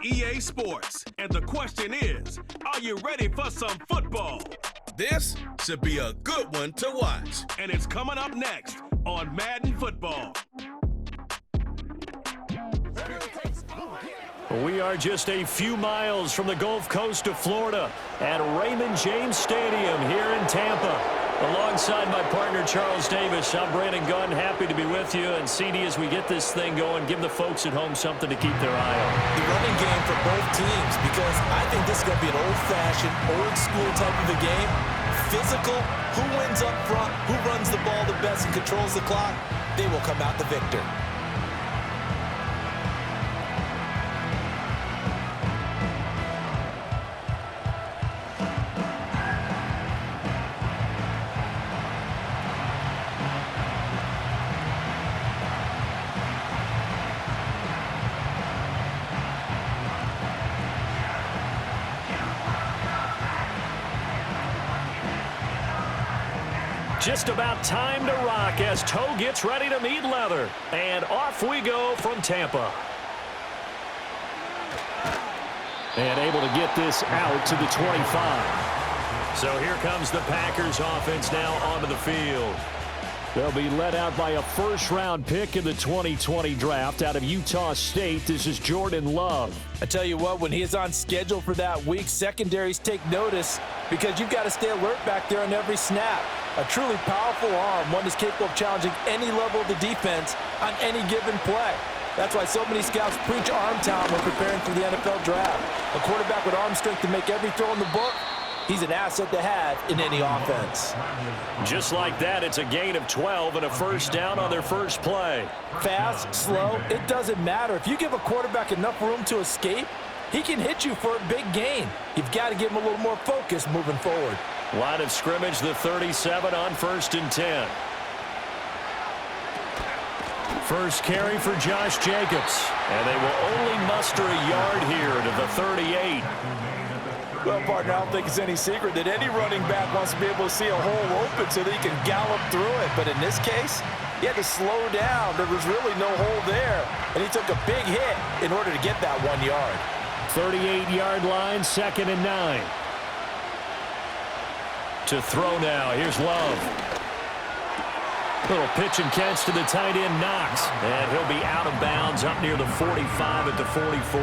EA Sports. And the question is, are you ready for some football? This should be a good one to watch. And it's coming up next on Madden Football. We are just a few miles from the Gulf Coast of Florida at Raymond James Stadium here in Tampa. Alongside my partner, Charles Davis, I'm Brandon Gunn. Happy to be with you. And CD, as we get this thing going, give the folks at home something to keep their eye on. The running game for both teams, because I think this is going to be an old-fashioned, old-school type of a game. Physical, who wins up front, who runs the ball the best and controls the clock, they will come out the victor. Just about time to rock as toe gets ready to meet leather. And off we go from Tampa. And able to get this out to the 25. So here comes the Packers offense now onto the field. They'll be led out by a first-round pick in the 2020 draft out of Utah State. This is Jordan Love. I tell you what, when he is on schedule for that week, secondaries take notice because you've got to stay alert back there on every snap. A truly powerful arm, one is capable of challenging any level of the defense on any given play. That's why so many scouts preach arm talent when preparing for the NFL draft. A quarterback with arm strength to make every throw in the book, he's an asset to have in any offense. Just like that, it's a gain of 12 and a first down on their first play. Fast, slow, it doesn't matter. If you give a quarterback enough room to escape, he can hit you for a big gain. You've got to give him a little more focus moving forward. Line of scrimmage, the 37 on 1st and 10. First carry for Josh Jacobs. And they will only muster a yard here to the 38. Well, partner, I don't think it's any secret that any running back wants to be able to see a hole open so that he can gallop through it. But in this case, he had to slow down. There was really no hole there. And he took a big hit in order to get that 1 yard. 38-yard line, 2nd and 9. To throw now, here's Love. Little pitch and catch to the tight end, Knox. And he'll be out of bounds up near the 45 at the 44.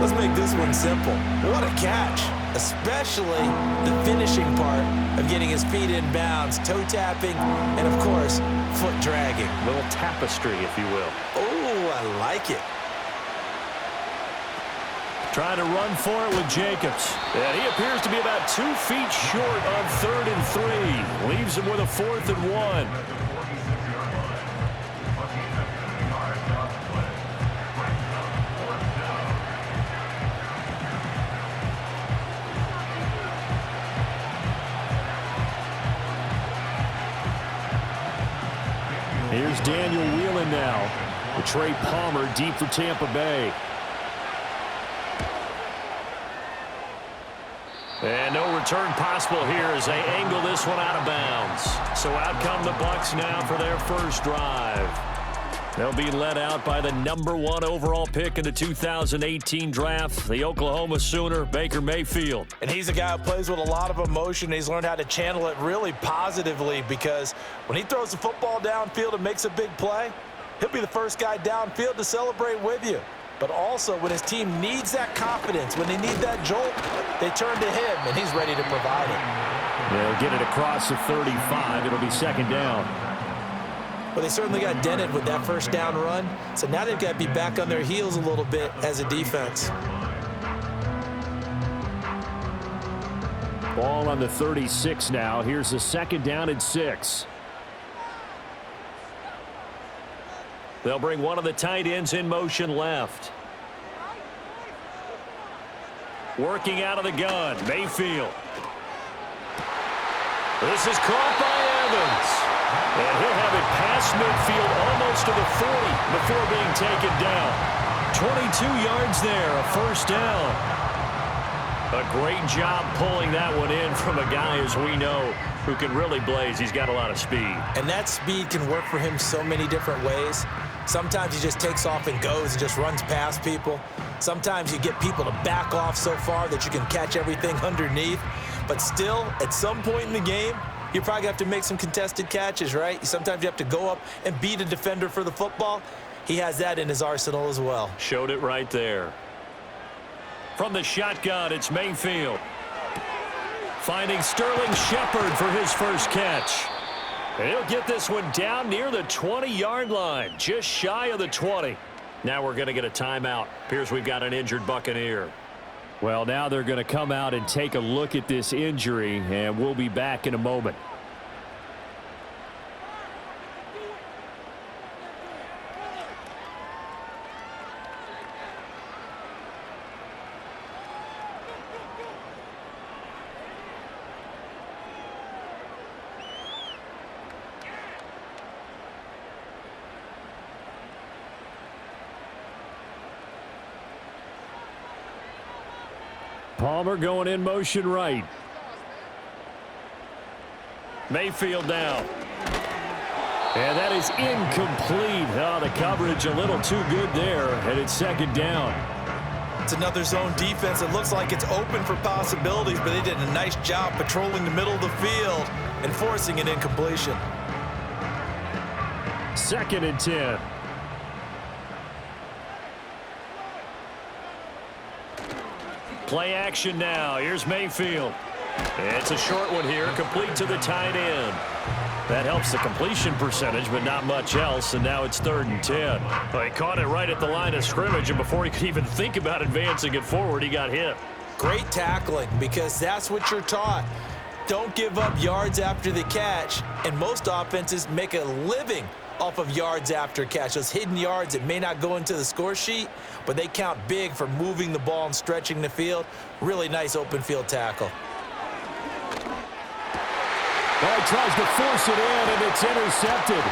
Let's make this one simple. What a catch, especially the finishing part of getting his feet in bounds, toe tapping, and of course, foot dragging. A little tapestry, if you will. Oh, I like it. Trying to run for it with Jacobs. And he appears to be about 2 feet short on 3rd and 3. Leaves him with a 4th and 1. Here's Daniel Whelan now. The Trey Palmer deep for Tampa Bay. And no return possible here as they angle this one out of bounds. So out come the Bucs now for their first drive. They'll be led out by the number 1 overall pick in the 2018 draft, the Oklahoma Sooner, Baker Mayfield. And he's a guy who plays with a lot of emotion. He's learned how to channel it really positively because when he throws the football downfield and makes a big play, he'll be the first guy downfield to celebrate with you. But also, when his team needs that confidence, when they need that jolt, they turn to him, and he's ready to provide it. They'll get it across the 35. It'll be 2nd down. Well, they certainly got dented with that first down run, so now they've got to be back on their heels a little bit as a defense. Ball on the 36 now. Here's the 2nd down and 6. They'll bring one of the tight ends in motion left. Working out of the gun, Mayfield. This is caught by Evans. And he'll have it past midfield almost to the 40 before being taken down. 22 yards there, a first down. A great job pulling that one in from a guy, as we know, who can really blaze. He's got a lot of speed. And that speed can work for him so many different ways. Sometimes he just takes off and goes and just runs past people. Sometimes you get people to back off so far that you can catch everything underneath. But still, at some point in the game, you're probably going to have to make some contested catches, right? Sometimes you have to go up and beat a defender for the football. He has that in his arsenal as well. Showed it right there. From the shotgun, it's Mayfield. Finding Sterling Shepard for his first catch. And he'll get this one down near the 20-yard line, just shy of the 20. Now we're going to get a timeout. Appears we've got an injured Buccaneer. Well, now they're going to come out and take a look at this injury, and we'll be back in a moment. Palmer going in motion right. Mayfield down. And that is incomplete. Oh, the coverage a little too good there, and it's second down. It's another zone defense. It looks like it's open for possibilities, but they did a nice job patrolling the middle of the field and forcing an incompletion. 2nd and 10. Play action now. Here's Mayfield. It's a short one here, complete to the tight end. That helps the completion percentage, but not much else, and now it's 3rd and 10. Well, he caught it right at the line of scrimmage, and before he could even think about advancing it forward, he got hit. Great tackling, because that's what you're taught. Don't give up yards after the catch, and most offenses make a living off of yards after catch. Those hidden yards that may not go into the score sheet, but they count big for moving the ball and stretching the field. Really nice open field tackle. Well, he tries to force it in, and it's intercepted.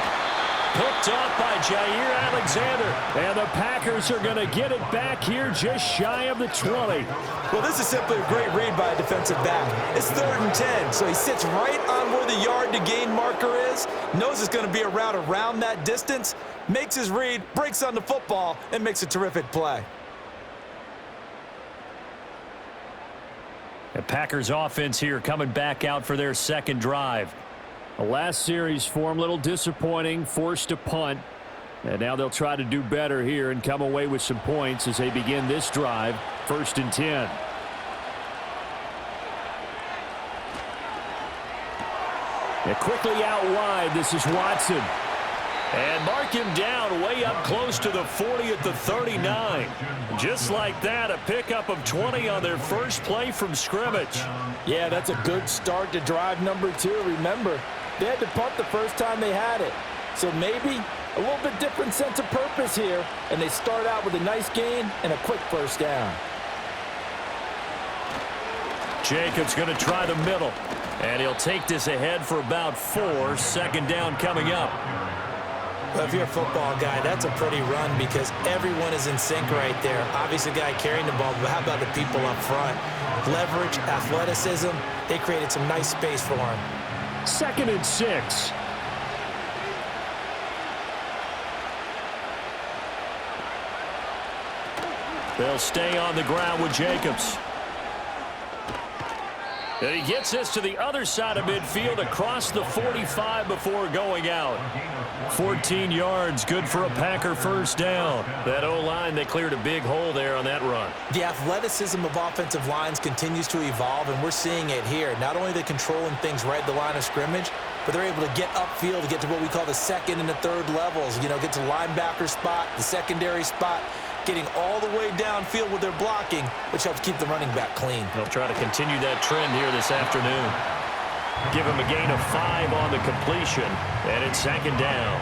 Picked off by Jair Alexander. And the Packers are going to get it back here just shy of the 20. Well, this is simply a great read by a defensive back. It's 3rd and 10, so he sits right on where the yard-to-gain marker is, knows it's going to be a route around that distance, makes his read, breaks on the football, and makes a terrific play. The Packers offense here coming back out for their second drive. The last series for him, a little disappointing, forced a punt. And now they'll try to do better here and come away with some points as they begin this drive. 1st and 10. And quickly out wide, this is Watson. And mark him down way up close to the 40 at the 39. Just like that, a pickup of 20 on their first play from scrimmage. Yeah, that's a good start to drive number 2. Remember, they had to punt the first time they had it. So maybe a little bit different sense of purpose here, and they start out with a nice gain and a quick first down. Jacobs going to try the middle, and he'll take this ahead for about 4. 2nd down coming up. Well, if you're a football guy, that's a pretty run because everyone is in sync right there. Obviously, the guy carrying the ball, but how about the people up front? Leverage, athleticism, they created some nice space for him. 2nd and 6. They'll stay on the ground with Jacobs. And he gets this to the other side of midfield across the 45 before going out. 14 yards, good for a Packer first down. That O-line, they cleared a big hole there on that run. The athleticism of offensive lines continues to evolve, and we're seeing it here. Not only are they controlling things right at the line of scrimmage, but they're able to get upfield to get to what we call the 2nd and the 3rd levels. You know, get to the linebacker spot, the secondary spot, getting all the way downfield with their blocking, which helps keep the running back clean. They'll try to continue that trend here this afternoon. Give him a gain of 5 on the completion, and it's 2nd down.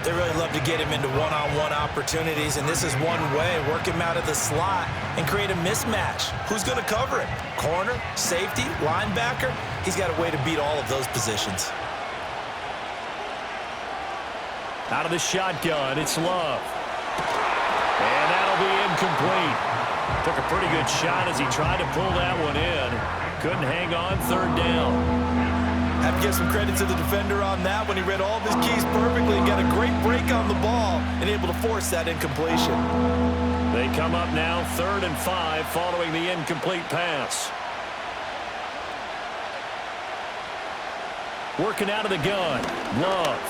They really love to get him into one-on-one opportunities, and this is one way. Work him out of the slot and create a mismatch. Who's going to cover him? Corner, safety, linebacker? He's got a way to beat all of those positions. Out of the shotgun, it's Love. And that'll be incomplete. Took a pretty good shot as he tried to pull that one in. Couldn't hang on. 3rd down. have to give some credit to the defender on that when he read all of his keys perfectly and got a great break on the ball and able to force that incompletion. They come up now 3rd and 5 following the incomplete pass. Working out of the gun. Love.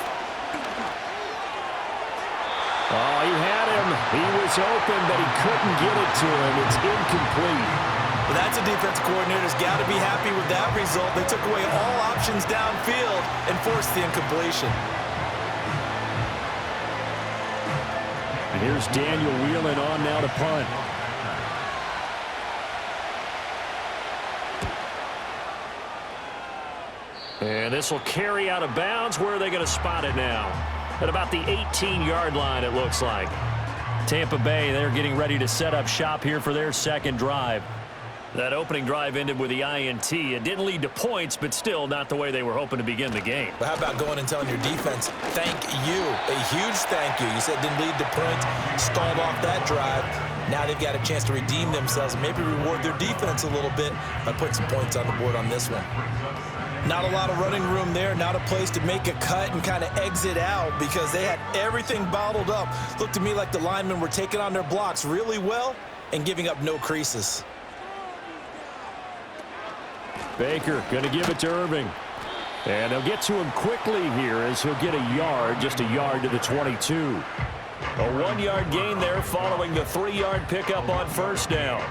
Oh, he had him. He was open, but he couldn't get it to him. It's incomplete. Well, that's a defensive coordinator's got to be happy with that result. They took away all options downfield and forced the incompletion. And here's Daniel Whelan on now to punt. And this will carry out of bounds. Where are they going to spot it now? At about the 18-yard line, it looks like. Tampa Bay, they're getting ready to set up shop here for their second drive. That opening drive ended with the INT. It didn't lead to points, but still not the way they were hoping to begin the game. But how about going and telling your defense, thank you, a huge thank you. You said it didn't lead to points, stalled off that drive. Now they've got a chance to redeem themselves and maybe reward their defense a little bit by putting some points on the board on this one. Not a lot of running room there, not a place to make a cut and kind of exit out because they had everything bottled up. Looked to me like the linemen were taking on their blocks really well and giving up no creases. Baker going to give it to Irving. And they'll get to him quickly here as he'll get a yard, just a yard to the 22. A 1-yard gain there following the 3-yard pickup on first down.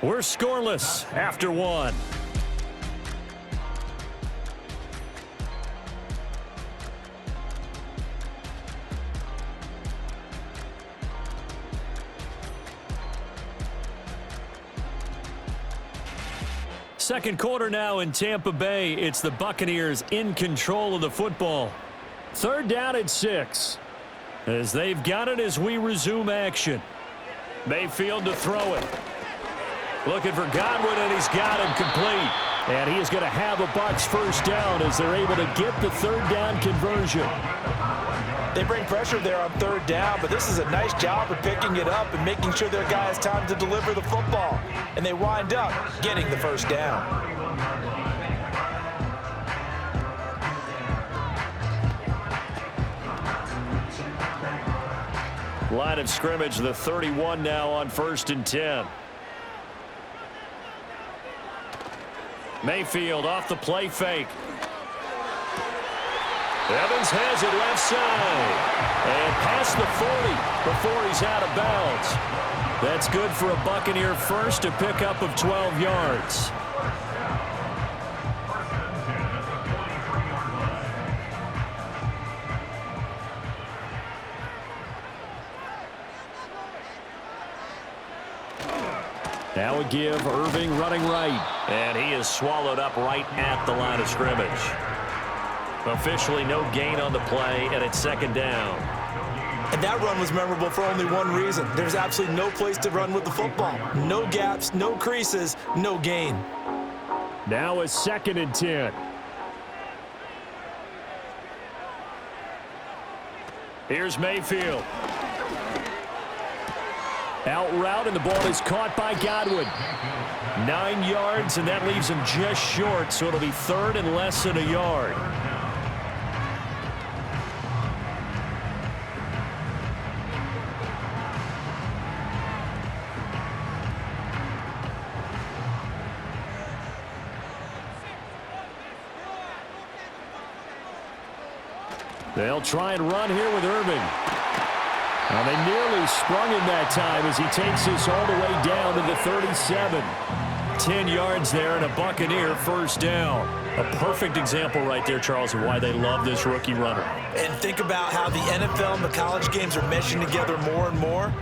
We're scoreless after 1. Second quarter now in Tampa Bay. It's the Buccaneers in control of the football. 3rd down and 6. As they've got it as we resume action. Mayfield to throw it. Looking for Godwin, and he's got him complete. And he is going to have a Bucs first down as they're able to get the 3rd down conversion. They bring pressure there on 3rd down, but this is a nice job of picking it up and making sure their guy has time to deliver the football. And they wind up getting the first down. Line of scrimmage, the 31 now on 1st and 10. Mayfield off the play fake. Evans has it left side. And past the 40 before he's out of bounds. That's good for a Buccaneer first, a pickup of 12 yards. Now we give Irving running right. And he is swallowed up right at the line of scrimmage. Officially no gain on the play, and it's 2nd down. And that run was memorable for only one reason. There's absolutely no place to run with the football. No gaps, no creases, no gain. Now it's 2nd and 10. Here's Mayfield. Out route, and the ball is caught by Godwin. 9 yards, and that leaves him just short, so it'll be 3rd and less than a yard. They'll try and run here with Irving. And they nearly sprung him that time as he takes this all the way down to the 37. 10 yards there and a Buccaneer first down. A perfect example right there, Charles, of why they love this rookie runner. And think about how the NFL and the college games are meshing together more and more.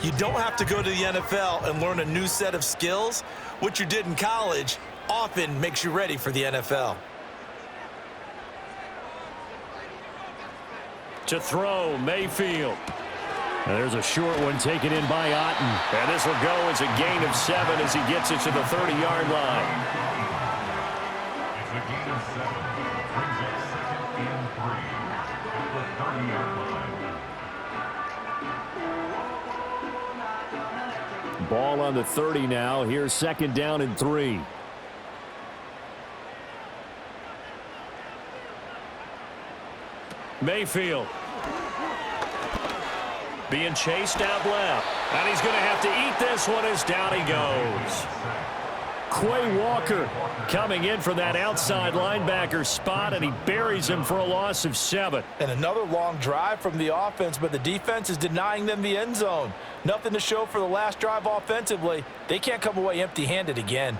You don't have to go to the NFL and learn a new set of skills. What you did in college often makes you ready for the NFL. To throw, Mayfield. And there's a short one taken in by Otten. And this will go as a gain of 7 as he gets it to the 30-yard line. It's a gain of 7. Brings up 2nd and 3 at the 30-yard line. Ball on the 30 now. Here's 2nd down and 3. Mayfield being chased out left. And he's going to have to eat this one as down he goes. Quay Walker coming in for that outside linebacker spot, and he buries him for a loss of 7. And another long drive from the offense, but the defense is denying them the end zone. Nothing to show for the last drive offensively. They can't come away empty-handed again.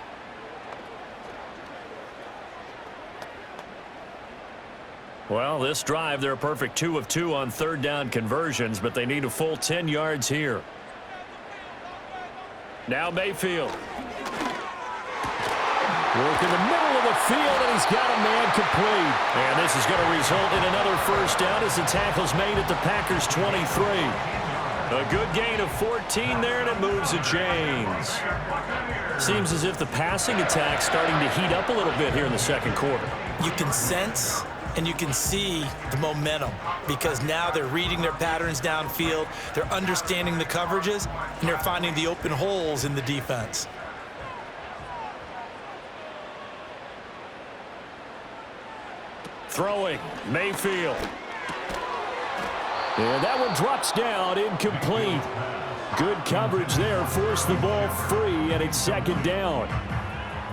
Well, this drive, they're a perfect 2 of 2 on 3rd down conversions, but they need a full 10 yards here. Now Mayfield. Work in the middle of the field, and he's got a man complete. And this is going to result in another 1st down as the tackle's made at the Packers' 23. A good gain of 14 there, and it moves the chains. Seems as if the passing attack's starting to heat up a little bit here in the 2nd quarter. You can sense and you can see the momentum because now they're reading their patterns downfield, they're understanding the coverages, and they're finding the open holes in the defense. Throwing, Mayfield. And that one drops down, incomplete. Good coverage there, forced the ball free, and it's 2nd down.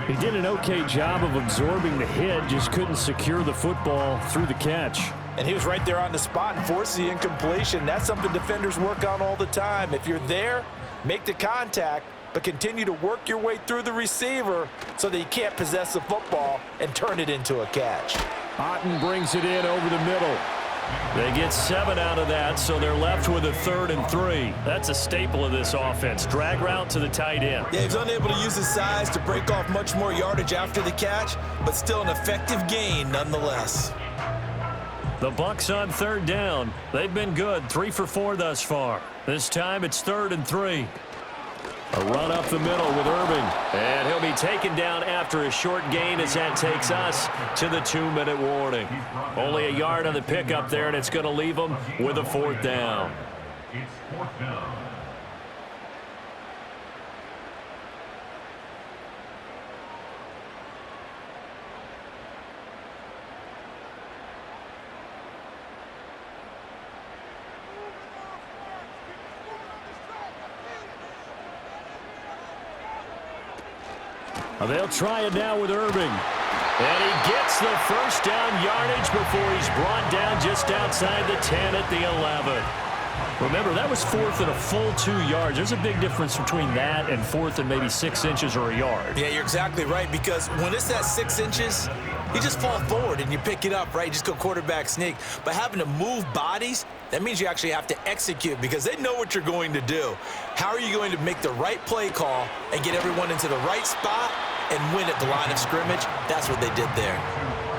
He did an okay job of absorbing the hit, just couldn't secure the football through the catch. And he was right there on the spot and forced the incompletion. That's something defenders work on all the time. If you're there, make the contact, but continue to work your way through the receiver so that you can't possess the football and turn it into a catch. Otten brings it in over the middle. They get 7 out of that, so they're left with a 3rd and 3. That's a staple of this offense. Drag route to the tight end. Yeah, he's unable to use his size to break off much more yardage after the catch, but still an effective gain nonetheless. The Bucs on 3rd down. They've been good, 3 for 4 thus far. This time it's 3rd and 3. A run up the middle with Irving. And he'll be taken down after a short gain as that takes us to the 2-minute warning. Only a yard on the pickup there, and it's going to leave them with a 4th down. It's 4th down. They'll try it now with Irving. And he gets the 1st down yardage before he's brought down just outside the 10 at the 11. Remember, that was 4th and a full 2 yards. There's a big difference between that and 4th and maybe 6 inches or a yard. Yeah, you're exactly right, because when it's that 6 inches, you just fall forward and you pick it up, right? You just go quarterback sneak. But having to move bodies, that means you actually have to execute because they know what you're going to do. How are you going to make the right play call and get everyone into the right spot and win at the line of scrimmage? That's what they did there.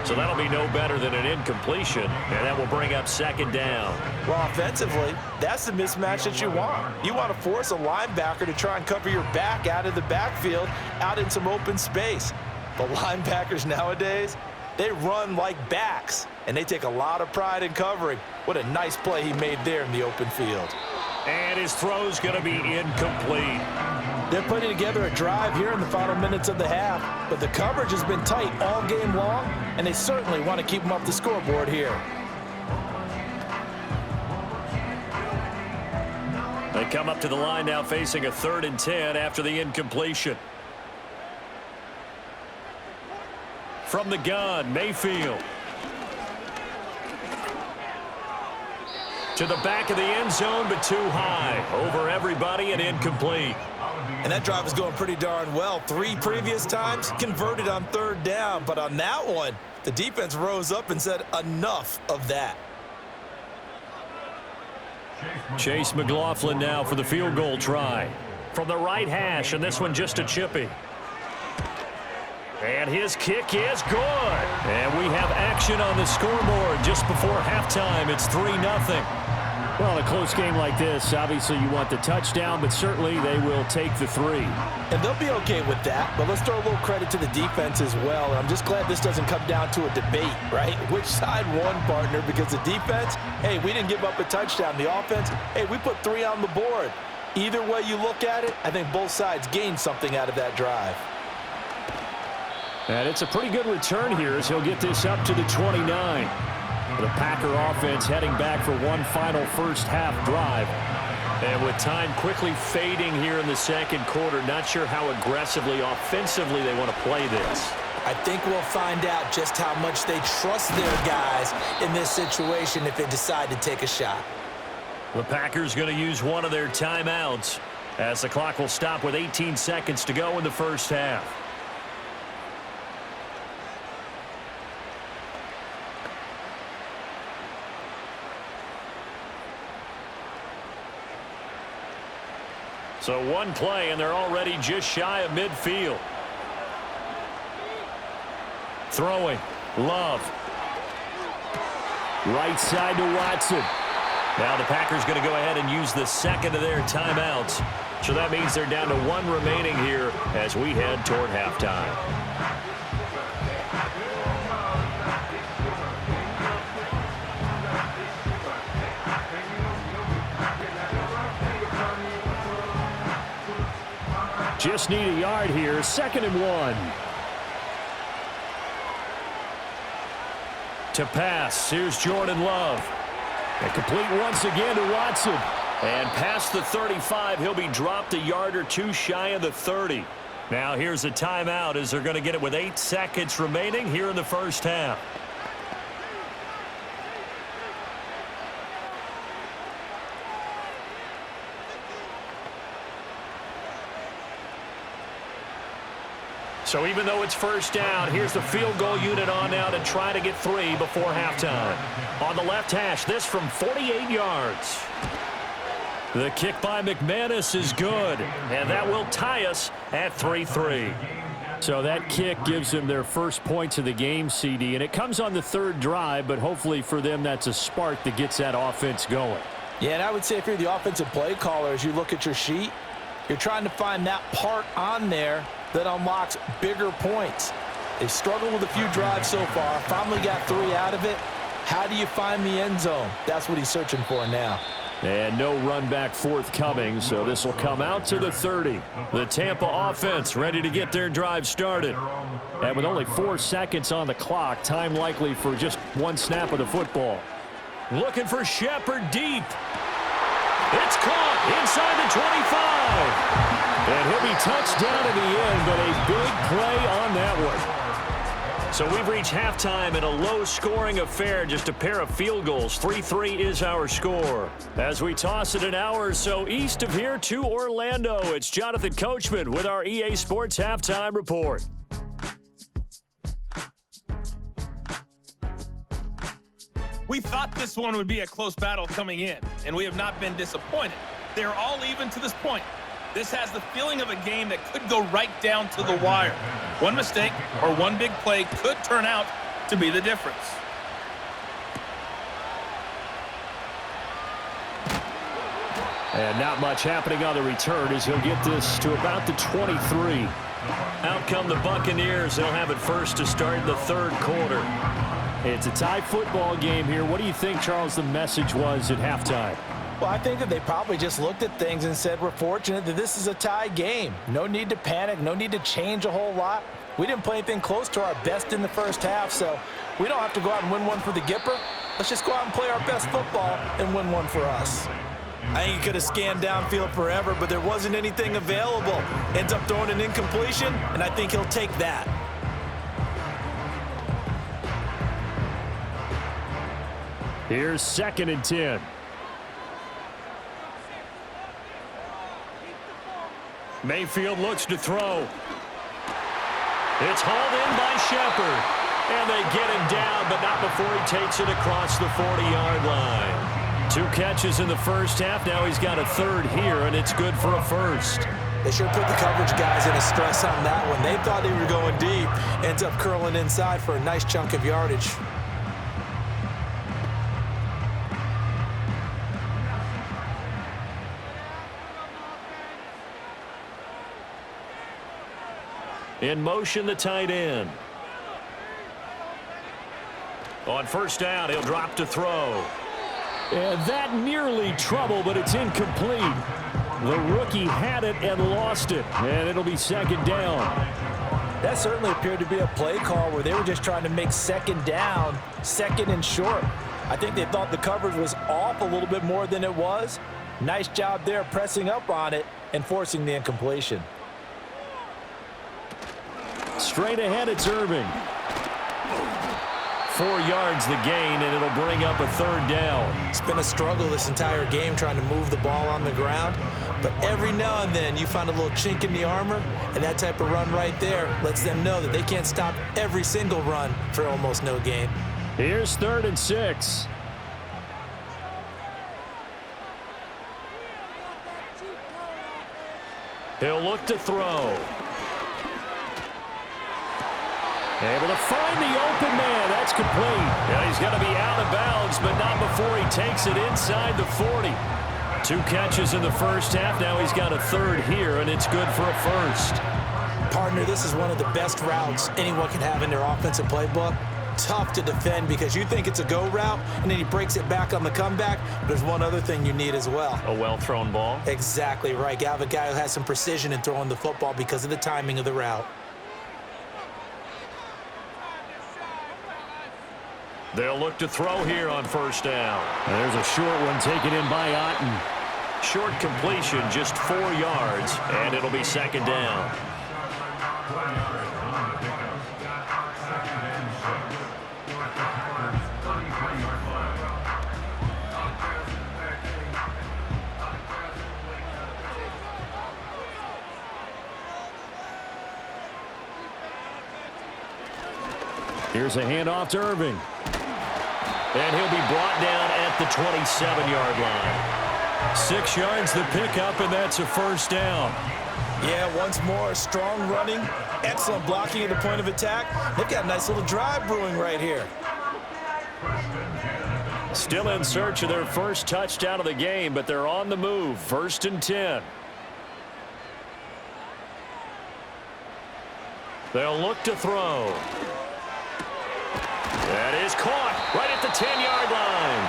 So that'll be no better than an incompletion, and that will bring up 2nd down. Well, offensively, that's the mismatch that you want. You want to force a linebacker to try and cover your back out of the backfield, out in some open space. The linebackers nowadays, they run like backs, and they take a lot of pride in covering. What a nice play he made there in the open field. And his throw's going to be incomplete. They're putting together a drive here in the final minutes of the half, but the coverage has been tight all game long, and they certainly want to keep them off the scoreboard here. They come up to the line now facing a 3rd and 10 after the incompletion. From the gun, Mayfield. To the back of the end zone, but too high. Over everybody and incomplete. And that drive is going pretty darn well. 3 previous times converted on 3rd down, but on that one, the defense rose up and said enough of that. Chase McLaughlin now for the field goal try. From the right hash, and this one just a chippy. And his kick is good. And we have action on the scoreboard just before halftime. It's 3-0. Well, a close game like this, obviously you want the touchdown, but certainly they will take the 3. And they'll be okay with that, but let's throw a little credit to the defense as well. And I'm just glad this doesn't come down to a debate, right? Which side won, partner? Because the defense, hey, we didn't give up a touchdown. The offense, hey, we put 3 on the board. Either way you look at it, I think both sides gained something out of that drive. And it's a pretty good return here as he'll get this up to the 29. The Packer offense heading back for one final first half drive. And with time quickly fading here in the second quarter, not sure how aggressively, offensively they want to play this. I think we'll find out just how much they trust their guys in this situation if they decide to take a shot. The Packers going to use one of their timeouts as the clock will stop with 18 seconds to go in the first half. So one play, and they're already just shy of midfield. Throwing. Love. Right side to Watson. Now the Packers going to go ahead and use the second of their timeouts. So that means they're down to one remaining here as we head toward halftime. Just need a yard here. 2nd and 1. To pass. Here's Jordan Love. And complete once again to Watson. And past the 35, he'll be dropped a yard or two shy of the 30. Now here's a timeout as they're going to get it with 8 seconds remaining here in the first half. So even though it's first down, here's the field goal unit on now to try to get 3 before halftime. On the left hash, this from 48 yards. The kick by McManus is good, and that will tie us at 3-3. So that kick gives them their first points of the game, CD, and it comes on the 3rd drive, but hopefully for them that's a spark that gets that offense going. Yeah, and I would say if you're the offensive play caller, as you look at your sheet, you're trying to find that part on there that unlocks bigger points. They've struggled with a few drives so far, finally got 3 out of it. How do you find the end zone? That's what he's searching for now. And no run back forthcoming, so this will come out to the 30. The Tampa offense ready to get their drive started. And with only 4 seconds on the clock, time likely for just one snap of the football. Looking for Shepard deep. It's caught inside the 25. And he'll be touched down in the end, but a big play on that one. So we've reached halftime in a low-scoring affair, just a pair of field goals. 3-3 is our score. As we toss it an hour or so east of here to Orlando, it's Jonathan Coachman with our EA Sports Halftime Report. We thought this one would be a close battle coming in, and we have not been disappointed. They're all even to this point. This has the feeling of a game that could go right down to the wire. One mistake or one big play could turn out to be the difference. And not much happening on the return as he'll get this to about the 23. Out come the Buccaneers. They'll have it first to start the 3rd quarter. It's a tie football game here. What do you think, Charles, the message was at halftime? Well, I think that they probably just looked at things and said, we're fortunate that this is a tie game. No need to panic, no need to change a whole lot. We didn't play anything close to our best in the first half, so we don't have to go out and win one for the Gipper. Let's just go out and play our best football and win one for us. I think he could have scanned downfield forever, but there wasn't anything available. Ends up throwing an incompletion, and I think he'll take that. Here's 2nd and 10. Mayfield looks to throw. It's hauled in by Shepard. And they get him down, but not before he takes it across the 40-yard line. 2 catches in the first half. Now he's got a 3rd here, and it's good for a first. They sure put the coverage guys in a stress on that one. They thought they were going deep. Ends up curling inside for a nice chunk of yardage. In motion, the tight end. On first down, he'll drop to throw. And that nearly trouble, but it's incomplete. The rookie had it and lost it, and it'll be second down. That certainly appeared to be a play call where they were just trying to make second down, second and short. I think they thought the coverage was off a little bit more than it was. Nice job there pressing up on it and forcing the incompletion. Straight ahead, it's Irving. 4 yards the gain, and it'll bring up a third down. It's been a struggle this entire game trying to move the ball on the ground. But every now and then you find a little chink in the armor, and that type of run right there lets them know that they can't stop every single run for almost no gain. Here's 3rd and 6. He'll look to throw. Able to find the open man. That's complete. Yeah, he's going to be out of bounds, but not before he takes it inside the 40. 2 catches in the first half. Now he's got a third here, and it's good for a first. Partner, this is one of the best routes anyone can have in their offensive playbook. Tough to defend because you think it's a go route, and then he breaks it back on the comeback. There's one other thing you need as well. A well-thrown ball. Exactly right. You have a guy who has some precision in throwing the football because of the timing of the route. They'll look to throw here on first down. There's a short one taken in by Otten. Short completion, just 4 yards, and it'll be second down. Here's a handoff to Irving. And he'll be brought down at the 27-yard line. 6 yards the pickup, and that's a first down. Yeah, once more, strong running, excellent blocking at the point of attack. They've got a nice little drive brewing right here. Still in search of their first touchdown of the game, but they're on the move. 1st and 10. They'll look to throw. That is caught right at the 10-yard line.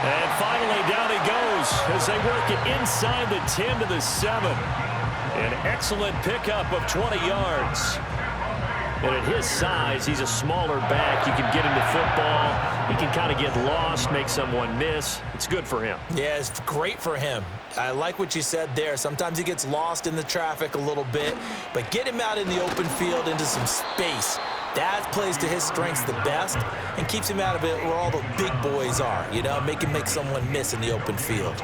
And finally down he goes as they work it inside the 10 to the 7. An excellent pickup of 20 yards. And at his size, he's a smaller back. You can get into football. He can kind of get lost, make someone miss. It's good for him. Yeah, it's great for him. I like what you said there. Sometimes he gets lost in the traffic a little bit, but get him out in the open field into some space. That plays to his strengths the best and keeps him out of it where all the big boys are, you know, make someone miss in the open field.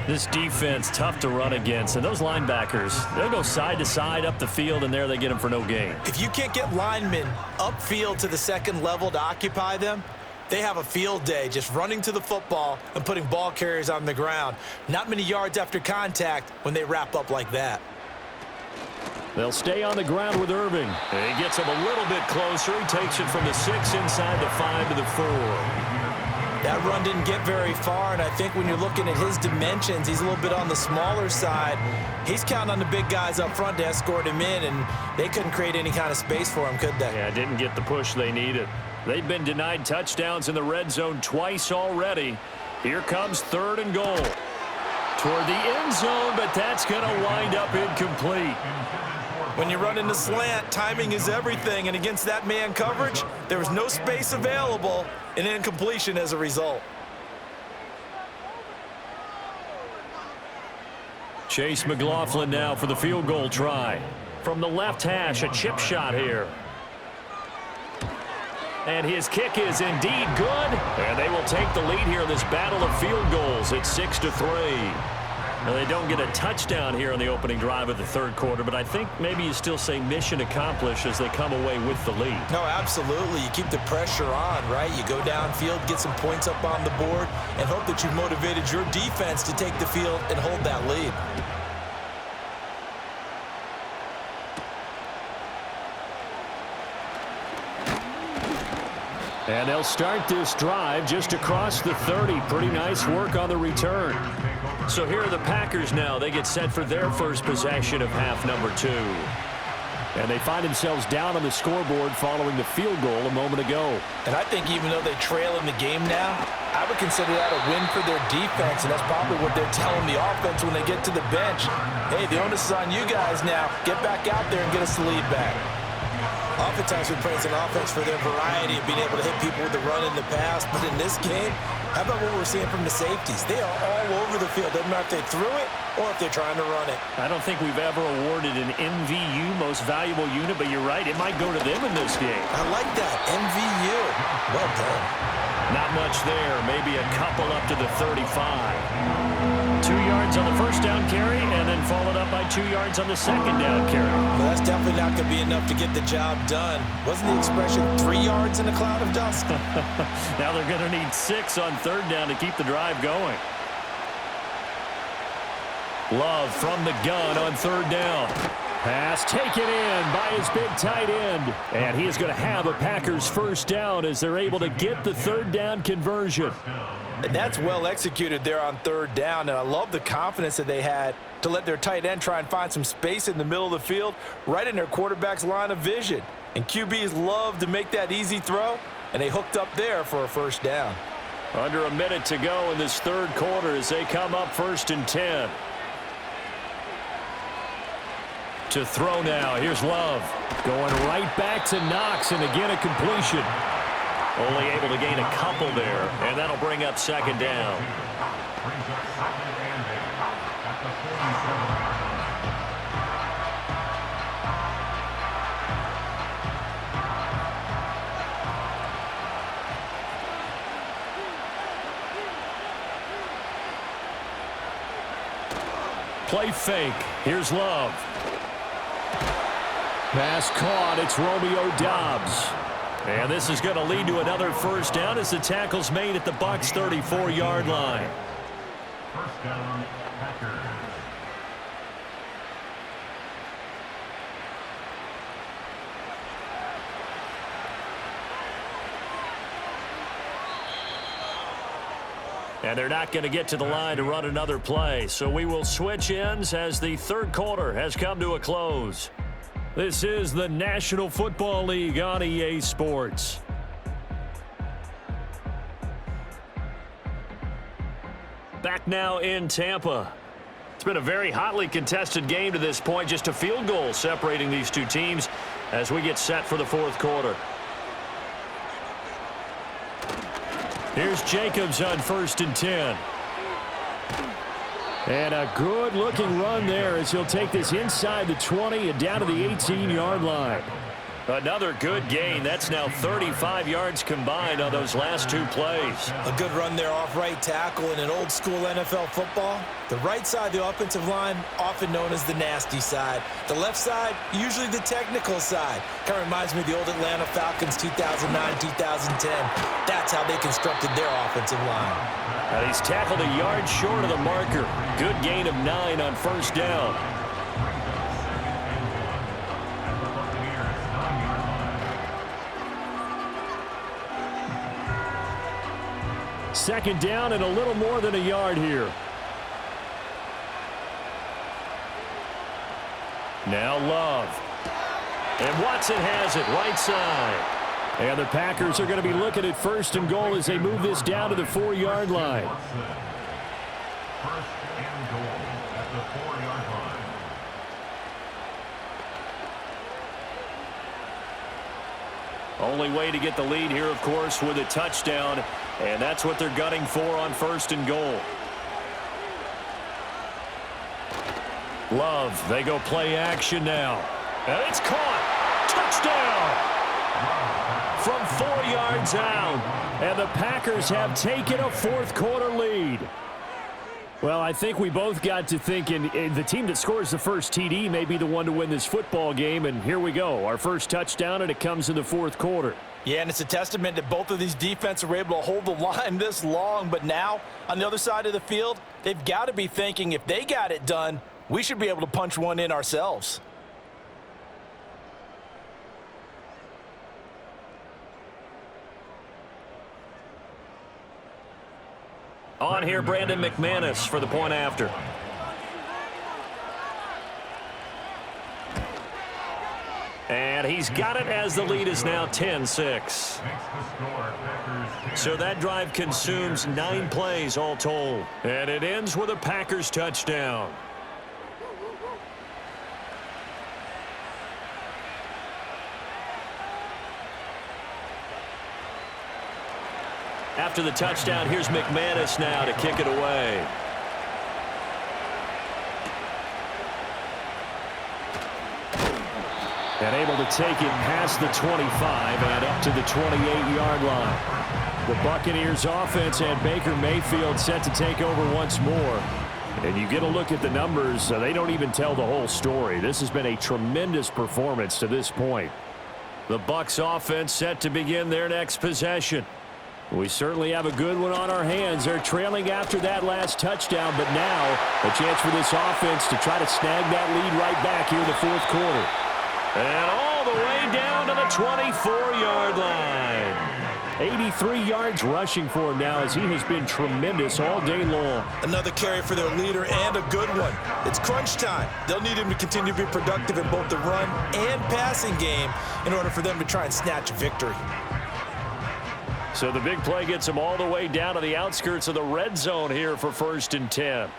This defense, tough to run against, and those linebackers, they'll go side to side up the field, and there they get them for no gain. If you can't get linemen upfield to the second level to occupy them, they have a field day just running to the football and putting ball carriers on the ground. Not many yards after contact when they wrap up like that. They'll stay on the ground with Irving. And he gets him a little bit closer. He takes it from the 6 inside the 5 to the 4. That run didn't get very far, and I think when you're looking at his dimensions, he's a little bit on the smaller side. He's counting on the big guys up front to escort him in, and they couldn't create any kind of space for him, could they? Yeah, didn't get the push they needed. They've been denied touchdowns in the red zone twice already. Here comes 3rd and goal. Toward the end zone, but that's going to wind up incomplete. When you run in the slant, timing is everything, and against that man coverage, there was no space available, and incompletion as a result. Chase McLaughlin now for the field goal try. From the left hash, a chip shot here. And his kick is indeed good, and they will take the lead here in this battle of field goals. It's 6-3. Now, they don't get a touchdown here in the opening drive of the 3rd quarter, but I think maybe you still say mission accomplished as they come away with the lead. No, absolutely. You keep the pressure on, right? You go downfield, get some points up on the board, and hope that you've motivated your defense to take the field and hold that lead. And they'll start this drive just across the 30. Pretty nice work on the return. So here are the Packers now. They get set for their first possession of half number 2. And they find themselves down on the scoreboard following the field goal a moment ago. And I think even though they trail in the game now, I would consider that a win for their defense, and that's probably what they're telling the offense when they get to the bench. Hey, the onus is on you guys now. Get back out there and get us the lead back. Oftentimes we praise an offense for their variety of being able to hit people with the run in the pass, but in this game, how about what we're seeing from the safeties? They are all over the field. Doesn't matter if they threw it or if they're trying to run it. I don't think we've ever awarded an MVU, most valuable unit, but you're right, it might go to them in this game. I like that, MVU. Well done. Not much there, maybe a couple up to the 35. 2 yards on the first down carry, and then followed up by 2 yards on the second down carry. Well, that's definitely not going to be enough to get the job done. Wasn't the expression 3 yards in a cloud of dust? Now they're going to need 6 on third down to keep the drive going. Love from the gun on third down. Pass taken in by his big tight end. And he is going to have a Packers first down as they're able to get the third down conversion. And that's well executed there on third down, and I love the confidence that they had to let their tight end try and find some space in the middle of the field, right in their quarterback's line of vision. And QBs love to make that easy throw, and they hooked up there for a first down. Under a minute to go in this third quarter as they come up 1st and 10. To throw now, here's Love. Going right back to Knox, and again a completion. Only able to gain a couple there, and that'll bring up second down. Brings up second and 8 at the 47. Play fake. Here's Love. Pass caught. It's Romeo Doubs. And this is going to lead to another first down as the tackle's made at the Bucs 34-yard line. First down, Packers. And they're not going to get to the line to run another play. So we will switch ends as the third quarter has come to a close. This is the National Football League on EA Sports. Back now in Tampa. It's been a very hotly contested game to this point. Just a field goal separating these two teams as we get set for the fourth quarter. Here's Jacobs on 1st and 10. And a good-looking run there as he'll take this inside the 20 and down to the 18-yard line. Another good gain. That's now 35 yards combined on those last two plays. A good run there off right tackle in an old-school NFL football. The right side of the offensive line, often known as the nasty side. The left side, usually the technical side. Kind of reminds me of the old Atlanta Falcons 2009-2010. That's how they constructed their offensive line. And he's tackled a yard short of the marker. Good gain of 9 on first down. Second down and a little more than a yard here. Now Love. And Watson has it right side. And the Packers are going to be looking at 1st and goal as they move this down to the 4-yard line. 1st and goal at the 4-yard line. Only way to get the lead here, of course, with a touchdown. And that's what they're gunning for on 1st and goal. Love, they go play action now. And it's caught. Touchdown! From 4 yards out. And the Packers have taken a fourth quarter lead. Well, I think we both got to thinking the team that scores the first TD may be the one to win this football game. And here we go. Our first touchdown, and it comes in the fourth quarter. Yeah, and it's a testament that both of these defenses were able to hold the line this long. But now, on the other side of the field, they've got to be thinking if they got it done, we should be able to punch one in ourselves. On here, Brandon McManus for the point after. And he's got it as the lead is now 10-6. So that drive consumes 9 plays all told. And it ends with a Packers touchdown. After the touchdown, here's McManus now to kick it away. And able to take it past the 25 and up to the 28-yard line. The Buccaneers offense and Baker Mayfield set to take over once more. And you get a look at the numbers, they don't even tell the whole story. This has been a tremendous performance to this point. The Bucs offense set to begin their next possession. We certainly have a good one on our hands. They're trailing after that last touchdown, but now a chance for this offense to try to snag that lead right back here in the fourth quarter. And all the way down to the 24-yard line. 83 yards rushing for him now as he has been tremendous all day long. Another carry for their leader and a good one. It's crunch time. They'll need him to continue to be productive in both the run and passing game in order for them to try and snatch a victory. So the big play gets him all the way down to the outskirts of the red zone here for 1st and 10.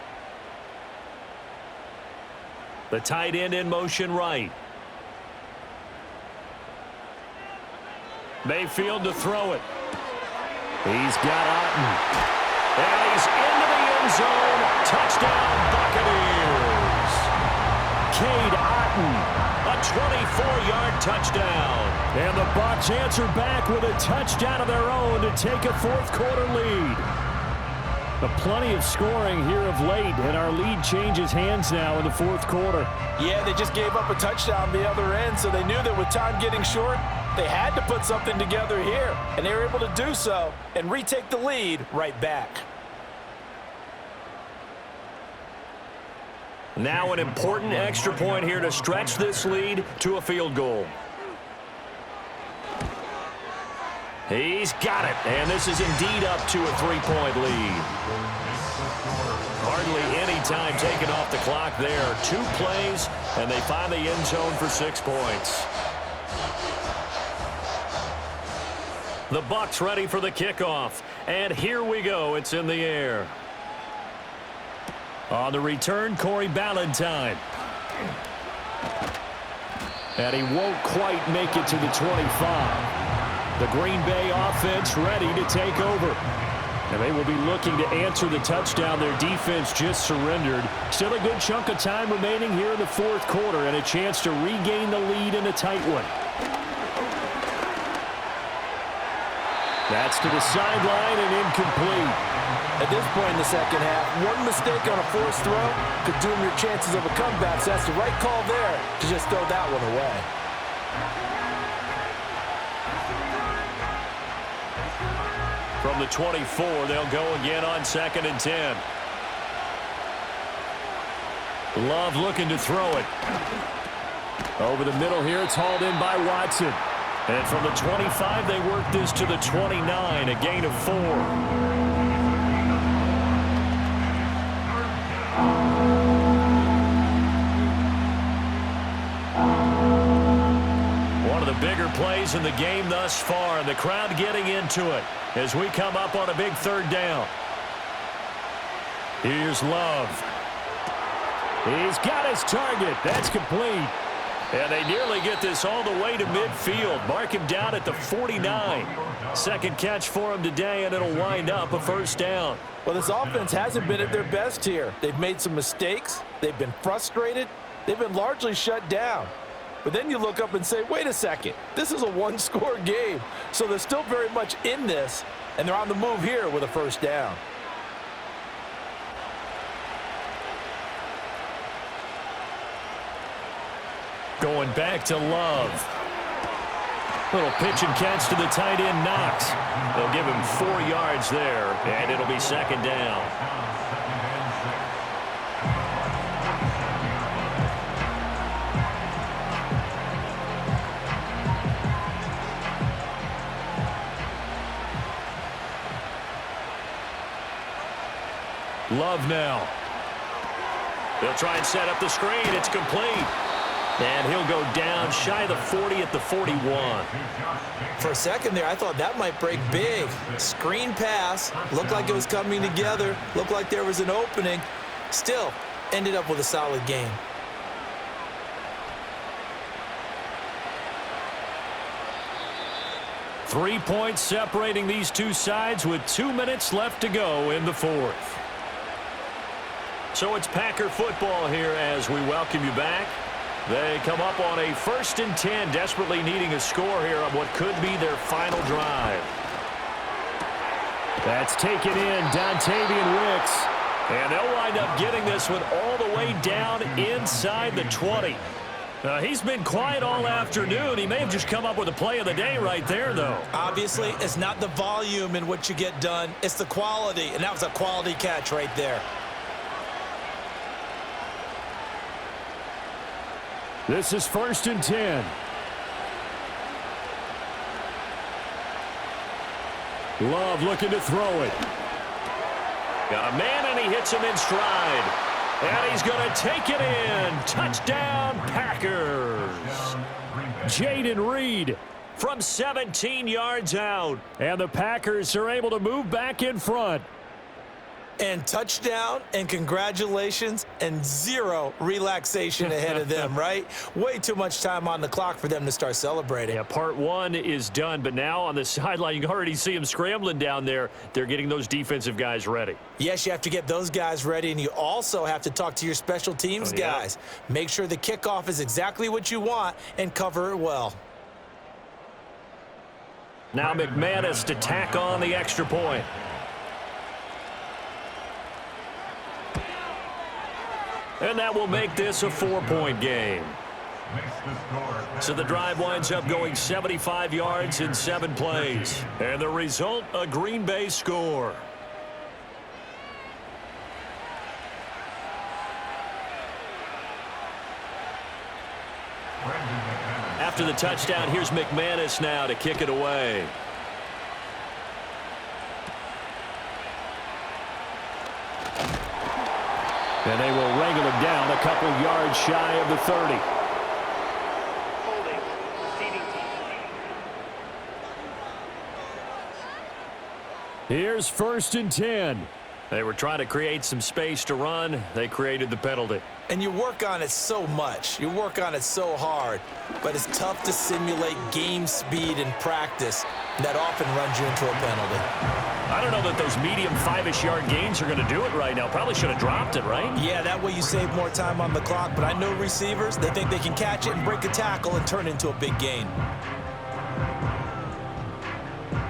The tight end in motion right. Mayfield to throw it. He's got Otten. And he's into the end zone. Touchdown, Buccaneers. Cade Otten. A 24-yard touchdown. And the Bucs answer back with a touchdown of their own to take a fourth quarter lead. Plenty of scoring here of late, and our lead changes hands now in the fourth quarter. Yeah, they just gave up a touchdown the other end, so they knew that with time getting short, they had to put something together here, and they were able to do so and retake the lead right back. Now an important extra point here to stretch this lead to a field goal. He's got it, and this is indeed up to a 3-point lead. Hardly any time taken off the clock there. 2 plays, and they find the end zone for 6 points. The Bucs ready for the kickoff, and here we go. It's in the air. On the return, Corey Ballantyne. And he won't quite make it to the 25. The Green Bay offense ready to take over. And they will be looking to answer the touchdown their defense just surrendered. Still a good chunk of time remaining here in the fourth quarter and a chance to regain the lead in a tight one. That's to the sideline and incomplete. At this point in the second half, one mistake on a forced throw could doom your chances of a comeback. So that's the right call there to just throw that one away. From the 24, they'll go again on 2nd and 10. Love looking to throw it. Over the middle here, it's hauled in by Watson. And from the 25, they work this to the 29, a gain of 4. One of the bigger plays in the game thus far, and the crowd getting into it as we come up on a big 3rd down. Here's Love. He's got his target. That's complete. And they nearly get this all the way to midfield. Mark him down at the 49. Second catch for him today, and it'll wind up a 1st down. Well, this offense hasn't been at their best here. They've made some mistakes. They've been frustrated. They've been largely shut down. But then you look up and say, wait a second, this is a 1-score game. So they're still very much in this, and they're on the move here with a 1st down. Going back to Love. Little pitch and catch to the tight end, Knox. They'll give him 4 yards there, and it'll be 2nd down. Love now. They'll try and set up the screen. It's complete. And he'll go down shy of the 40 at the 41. For a second there, I thought that might break big. Screen pass. Looked like it was coming together. Looked like there was an opening. Still, ended up with a solid game. Three points separating these two sides with 2 minutes left to go in the fourth. So it's Packer football here as we welcome you back. They come up on a 1st and 10, desperately needing a score here on what could be their final drive. That's taken in, Dontavian Wicks. And they'll wind up getting this one all the way down inside the 20. He's been quiet all afternoon. He may have just come up with a play of the day right there, though. Obviously, it's not the volume in what you get done. It's the quality, and that was a quality catch right there. This is 1st and 10. Love looking to throw it. Got a man, and he hits him in stride. And he's going to take it in. Touchdown, Packers. Jaden Reed from 17 yards out. And the Packers are able to move back in front. And touchdown, and congratulations, and zero relaxation ahead of them, right? Way too much time on the clock for them to start celebrating. Yeah, part one is done, but now on the sideline, you can already see them scrambling down there. They're getting those defensive guys ready. Yes, you have to get those guys ready, and you also have to talk to your special teams guys. Make sure the kickoff is exactly what you want and cover it well. Now McManus to tack on the extra point. And that will make this a 4-point game. So the drive winds up going 75 yards in 7 plays. And the result, a Green Bay score. After the touchdown, here's McManus now to kick it away. And they will wrangle him down a couple yards shy of the 30. Here's 1st and 10. They were trying to create some space to run. They created the penalty. And you work on it so much. You work on it so hard. But it's tough to simulate game speed in practice. That often runs you into a penalty. I don't know that those medium 5-ish yard gains are going to do it right now. Probably should have dropped it, right? Yeah, that way you save more time on the clock. But I know receivers, they think they can catch it and break a tackle and turn it into a big gain.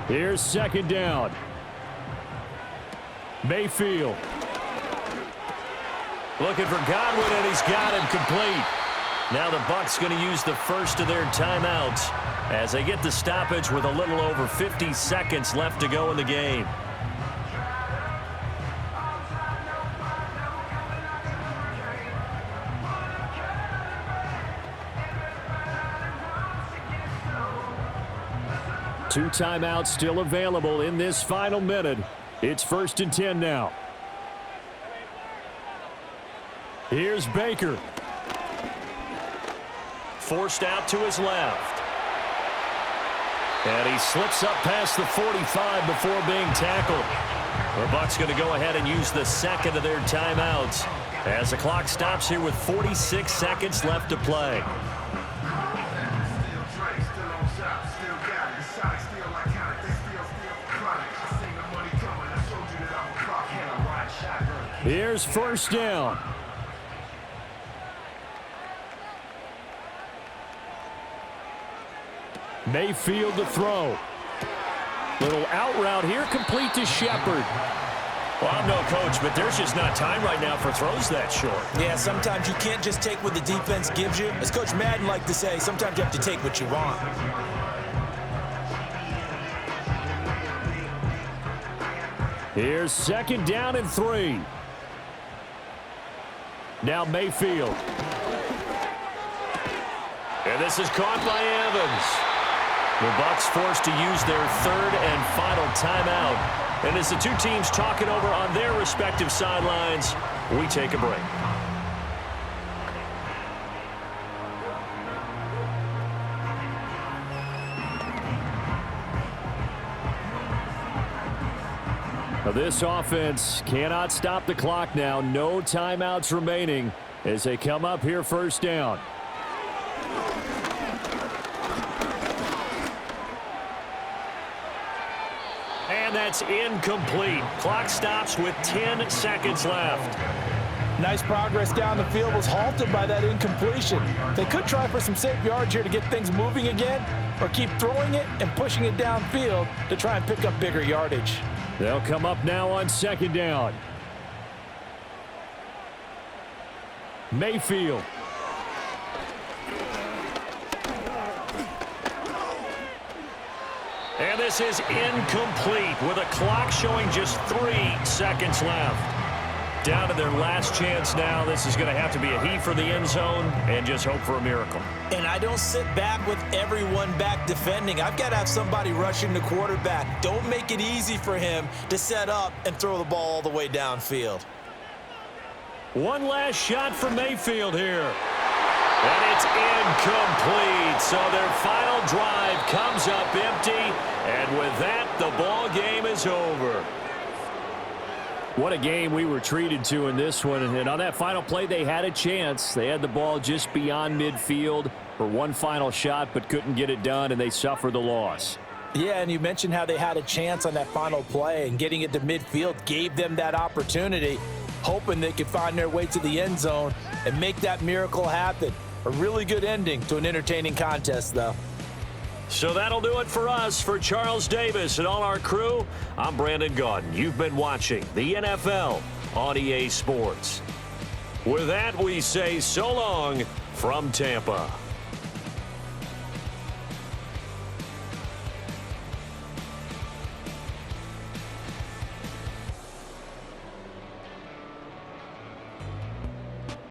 Here's 2nd down. Mayfield. Looking for Godwin, and he's got him complete. Now the Bucs going to use the first of their timeouts as they get the stoppage with a little over 50 seconds left to go in the game. Two timeouts still available in this final minute. It's 1st and 10 now. Here's Baker. Forced out to his left. And he slips up past the 45 before being tackled. The Bucs going to go ahead and use the second of their timeouts as the clock stops here with 46 seconds left to play. Here's 1st down. Mayfield to throw. Little out route here, complete to Shepard. Well, I'm no coach, but there's just not time right now for throws that short. Yeah, sometimes you can't just take what the defense gives you. As Coach Madden liked to say, sometimes you have to take what you want. Here's 2nd down and 3. Now Mayfield. And this is caught by Evans. The Bucs forced to use their 3rd and final timeout. And as the two teams talk it over on their respective sidelines, we take a break. This offense cannot stop the clock now. No timeouts remaining as they come up here first down. And that's incomplete. Clock stops with 10 seconds left. Nice progress down the field was halted by that incompletion. They could try for some safe yards here to get things moving again, or keep throwing it and pushing it downfield to try and pick up bigger yardage. They'll come up now on second down. Mayfield. And this is incomplete with a clock showing just 3 seconds left. Down to their last chance now. This is going to have to be a heave for the end zone and just hope for a miracle. And I don't sit back with everyone back defending. I've got to have somebody rushing the quarterback. Don't make it easy for him to set up and throw the ball all the way downfield. One last shot for Mayfield here. And it's incomplete. So their final drive comes up empty. And with that, the ball game is over. What a game we were treated to in this one. And on that final play, they had a chance. They had the ball just beyond midfield for one final shot, but couldn't get it done, and they suffered the loss. Yeah, and you mentioned how they had a chance on that final play, and getting it to midfield gave them that opportunity, hoping they could find their way to the end zone and make that miracle happen. A really good ending to an entertaining contest, though. So that'll do it for us. For Charles Davis and all our crew, I'm Brandon Gaudin. You've been watching the NFL on EA Sports. With that, we say so long from Tampa.